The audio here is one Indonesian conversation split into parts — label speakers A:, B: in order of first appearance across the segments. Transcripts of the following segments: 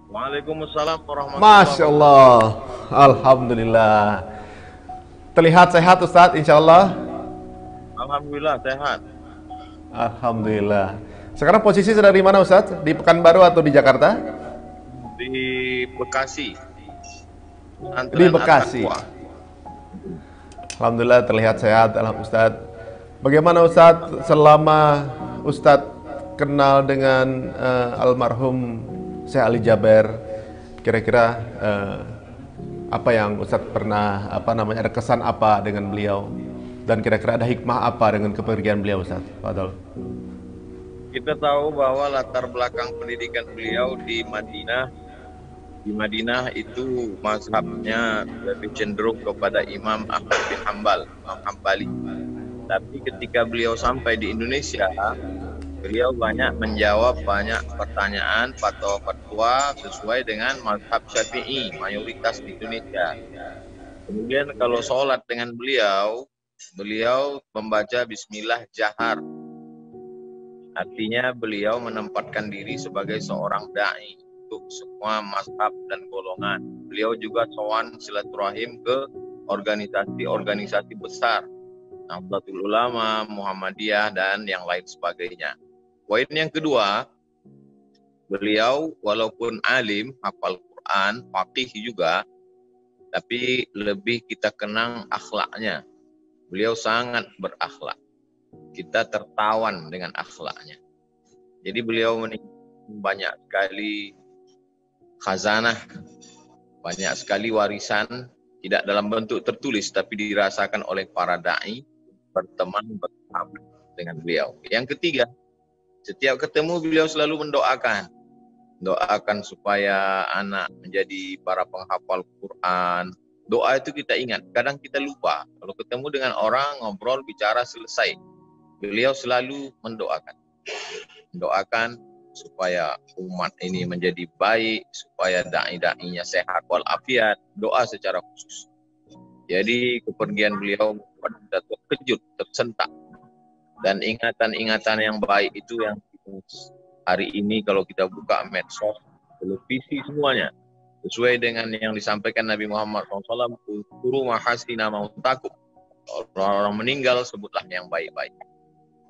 A: Waalaikumsalam warahmatullahi
B: Masya
A: wabarakatuh.
B: Allah, Alhamdulillah. Terlihat sehat Ustadz, insya Allah.
A: Alhamdulillah sehat.
B: Alhamdulillah. Sekarang posisi sedang di mana Ustadz? Di Pekanbaru atau di Jakarta?
A: Di Bekasi,
B: Di
A: Antrean
B: Bekasi.
A: At-Taqwa.
B: Alhamdulillah terlihat sehat, Alhamdulillah Ustadz. Bagaimana Ustadz selama Ustadz kenal dengan almarhum Syekh Ali Jaber? Kira-kira apa yang Ustadz pernah ada kesan apa dengan beliau? Dan kira-kira ada hikmah apa dengan kepergian beliau Ustadz? Fadol.
A: Kita tahu bahwa latar belakang pendidikan beliau di Madinah. Di Madinah itu mazhabnya lebih cenderung kepada Imam Ahmad bin Hambal, Imam Hambali. Tapi ketika beliau sampai di Indonesia, beliau banyak menjawab banyak pertanyaan fatwa sesuai dengan mazhab Syafi'i mayoritas di Indonesia. Kemudian kalau sholat dengan beliau membaca Bismillah jahar. Artinya beliau menempatkan diri sebagai seorang da'i untuk semua mazhab dan golongan. Beliau juga sowan silaturahim ke organisasi-organisasi besar, Nahdlatul Ulama, Muhammadiyah, dan yang lain sebagainya. Poin yang kedua, beliau walaupun alim, hafal Quran, faqih juga, tapi lebih kita kenang akhlaknya. Beliau sangat berakhlak. Kita tertawan dengan akhlaknya. Jadi beliau meninggalkan banyak sekali khazanah, banyak sekali warisan, tidak dalam bentuk tertulis, tapi dirasakan oleh para da'i, berteman, bersahabat dengan beliau. Yang ketiga, setiap ketemu beliau selalu mendoakan supaya anak menjadi para penghafal Quran. Doa itu kita ingat, kadang kita lupa. Kalau ketemu dengan orang, ngobrol, bicara, selesai. Beliau selalu mendoakan supaya umat ini menjadi baik, supaya da'i-da'inya sehat walafiat, doa secara khusus. Jadi kepergian beliau membuat kita terkejut, tersentak. Dan ingatan-ingatan yang baik itu yang hari ini kalau kita buka medsos, televisi, semuanya sesuai dengan yang disampaikan Nabi Muhammad SAW, "Kuru mahasina mautakum." Orang-orang meninggal sebutlah yang baik-baik.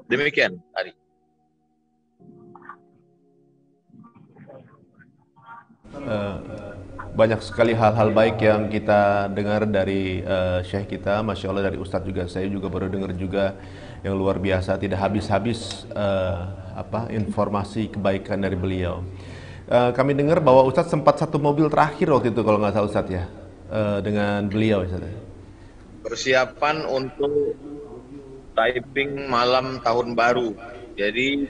A: Demikian tadi.
B: Banyak sekali hal-hal baik yang kita dengar dari Syekh kita, Masya Allah, dari Ustadz juga. Saya juga baru dengar juga yang luar biasa, tidak habis-habis informasi kebaikan dari beliau. Kami dengar bahwa Ustadz sempat satu mobil terakhir waktu itu kalau nggak salah Ustadz ya, dengan beliau Ustadz.
A: Persiapan untuk typing malam tahun baru. Jadi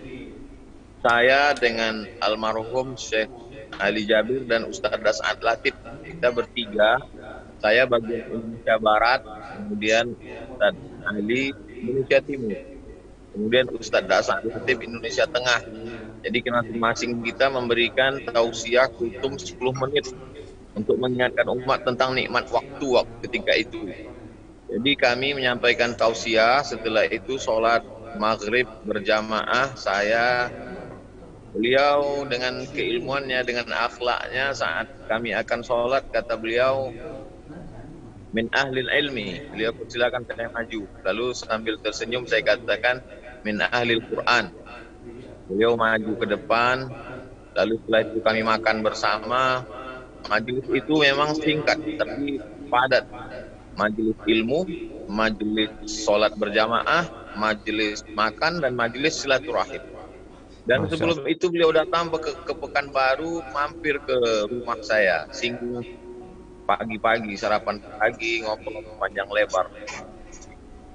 A: saya dengan almarhum Syekh Ali Jabir dan Ustadz Das'ad Latif, kita bertiga, saya bagian Indonesia Barat, kemudian Ustadz Ali Indonesia Timur, kemudian Ustadz Das'ad Latif Indonesia Tengah. Jadi masing-masing kita memberikan tausiah kultum 10 menit untuk mengingatkan umat tentang nikmat waktu ketika itu. Jadi kami menyampaikan tausiah, setelah itu sholat maghrib berjamaah. Beliau dengan keilmuannya, dengan akhlaknya, saat kami akan sholat, kata beliau, min ahlil ilmi. Beliau persilakan saya maju. Lalu sambil tersenyum saya katakan, min ahlil Quran. Beliau maju ke depan, lalu setelah itu kami makan bersama. Majelis itu memang singkat, tapi padat. Majelis ilmu, majelis sholat berjamaah, majelis makan, dan majelis silaturahim. Dan sebelum itu beliau datang ke Pekanbaru, mampir ke rumah saya, singgung pagi-pagi, sarapan pagi, ngobrol panjang lebar.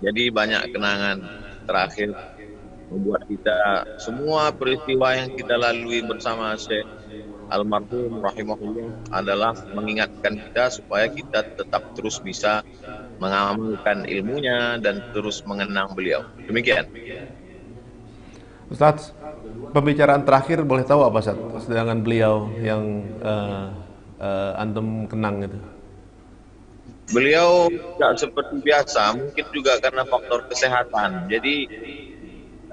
A: Jadi banyak kenangan terakhir membuat kita, semua peristiwa yang kita lalui bersama Syekh almarhum rahimahullah adalah mengingatkan kita supaya kita tetap terus bisa mengamalkan ilmunya dan terus mengenang beliau. Demikian.
B: Ustadz, pembicaraan terakhir boleh tahu apa Ustadz dengan beliau yang antum kenang itu?
A: Beliau tidak seperti biasa, mungkin juga karena faktor kesehatan. Jadi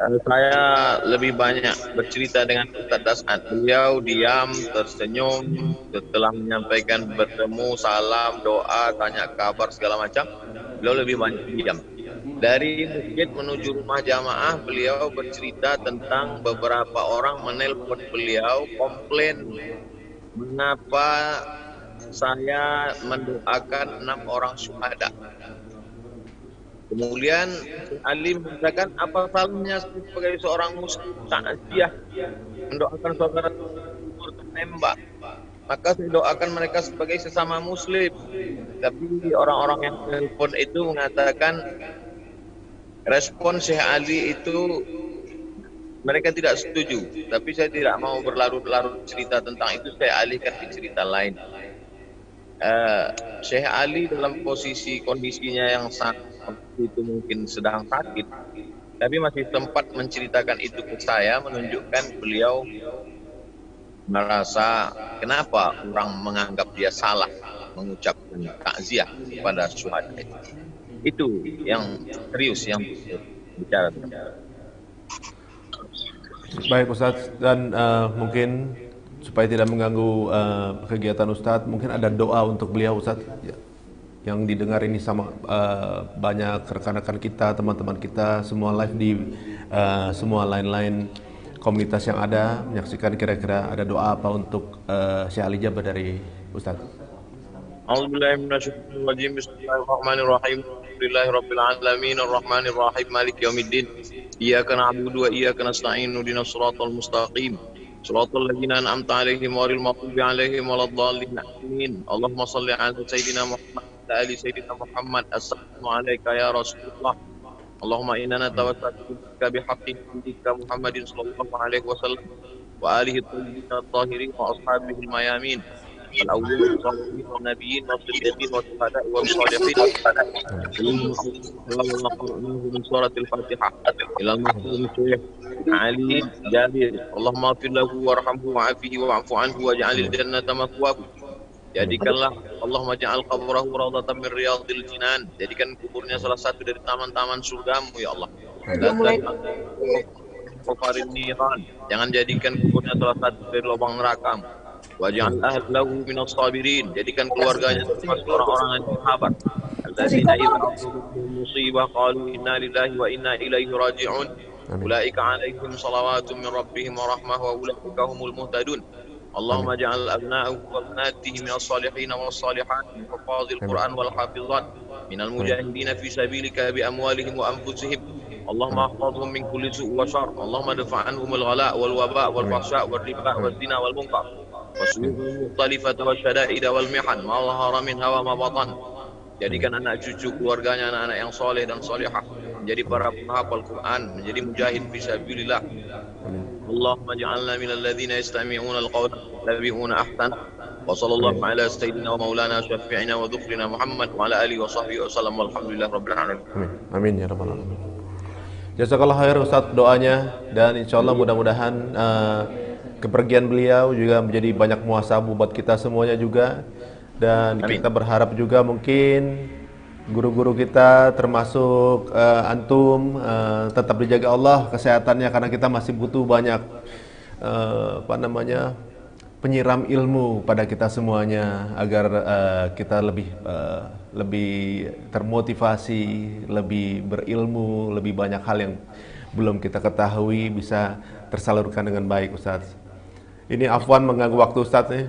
A: Saya lebih banyak bercerita dengan Ustaz Das'ad. Beliau diam, tersenyum, setelah menyampaikan bertemu, salam, doa, tanya kabar segala macam. Beliau lebih banyak diam. Dari masjid menuju rumah jamaah, beliau bercerita tentang beberapa orang menelpon beliau, komplain mengapa saya mendoakan 6 orang syuhada. Kemudian Ali mengatakan, apa salahnya sebagai seorang muslim takziah mendoakan saudara tertembak? Maka saya doakan mereka sebagai sesama muslim. Tapi orang-orang yang telepon itu mengatakan respon Syekh Ali itu mereka tidak setuju. Tapi saya tidak mau berlarut-larut cerita tentang itu, saya alihkan ke cerita lain. Syekh Ali dalam posisi kondisinya yang sangat itu mungkin sedang sakit, tapi masih sempat menceritakan itu ke saya, menunjukkan beliau merasa kenapa orang menganggap dia salah mengucapkan takziah kepada syuhada itu. Itu yang serius yang bicara.
B: Baik Ustadz, dan mungkin supaya tidak mengganggu kegiatan Ustadz, mungkin ada doa untuk beliau Ustadz yang didengar ini sama banyak rekan-rekan kita, teman-teman kita, semua live di semua lain-lain komunitas yang ada menyaksikan. Kira-kira ada doa apa untuk Syekh Ali Jaber dari Ustadz?
A: A'udzubillahi minasyaitonir rajim. Bismillahirrahmanirrahim. Alhamdulillahirabbil alamin arrahmanir rahim maliki yaumiddin. Iyyaka na'budu wa iyyaka nasta'in. Ihdinas siratal mustaqim. Shiratal ladzina an'amta 'alaihim ghairil maghdubi 'alaihim waladdallin. Amin. Allahumma shalli 'ala sayyidina Muhammad wa ali sayyidina Muhammad. Assalamu alayka ya Rasulullah. Allahumma inna natawassalu bika bihaqqi nabiyyika Muhammadin sallallahu alaihi wasallam wa alihi at-tahirin wa ashabihi al-mayamin. الأولين والآخرين والنبيين والصديقين والشهداء والصالحين من سورة الفاتحة إلى المرحوم الشيخ علي جابر اللهم اغفر له وارحمه وعافه واعف عنه واجعل الجنة مثواه. Jadikanlah Allahumma ja'al qabrahu rawdatan min riyadil jinan. Jadikan kuburnya salah satu dari taman-taman surgamu ya Allah. Jangan jadikan kuburnya salah satu dari lubang neraka. Waj'al ahlahu minas sabirin. Jadikan keluarganya termasuk orang-orang yang sabar. Alladzina idza asabatuhum musibah qalu inna lillahi wa inna ilaihi raji'un. Ulaika 'alaihim salawatun min rabbihim wa rahmah wa ulaika humul muhtadun. Allahumma ja'al abna'ahu wa abnatihi minas salihin was salihat min hufazil Qur'an wal hafizat minal mujahidin fi sabilika bi amwalihim wa anfusihim. Allahumma ihfazhum min kulli su' wa syarr. Allahumma dfa' anhum al-ghala' wal waba' wal fahsya' wal riba' wal zina wal munkar. Wasu'ul mukhtalifat wa syada'id wal mihan ma dhahara minha wa ma batan. Jadikan anak cucu keluarganya anak-anak yang soleh dan solehah, menjadi para penghafal Quran, menjadi mujahid fisabilillah. Allahumma ja'alna minal ladzina yastami'una al-qawla yattabi'una ahsana. Wa sallallahu ala sayyidina wa maulana syafi'ina wa dzufrina Muhammad wa ala alihi wa sahbihi wasallam walhamdulillahi rabbil alamin.
B: Amin ya rabbal alamin. Jazakallahu khair Ustaz doanya, dan insyaallah mudah-mudahan kepergian beliau juga menjadi banyak muhasabah buat kita semuanya juga. Dan kita berharap juga mungkin guru-guru kita termasuk antum tetap dijaga Allah kesehatannya, karena kita masih butuh banyak penyiram ilmu pada kita semuanya agar kita lebih termotivasi, lebih berilmu, lebih banyak hal yang belum kita ketahui bisa tersalurkan dengan baik Ustaz. Ini afwan mengganggu waktu Ustaz nih.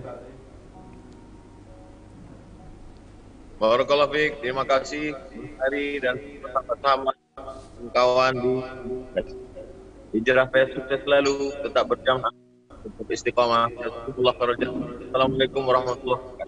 A: Barakallahu fiik, terima kasih Hari dan sahabat-sahabat kawan di Hijrah Fest, sukses selalu, tetap berjamaah, tetap istiqamah. Assalamualaikum warahmatullahi wabarakatuh.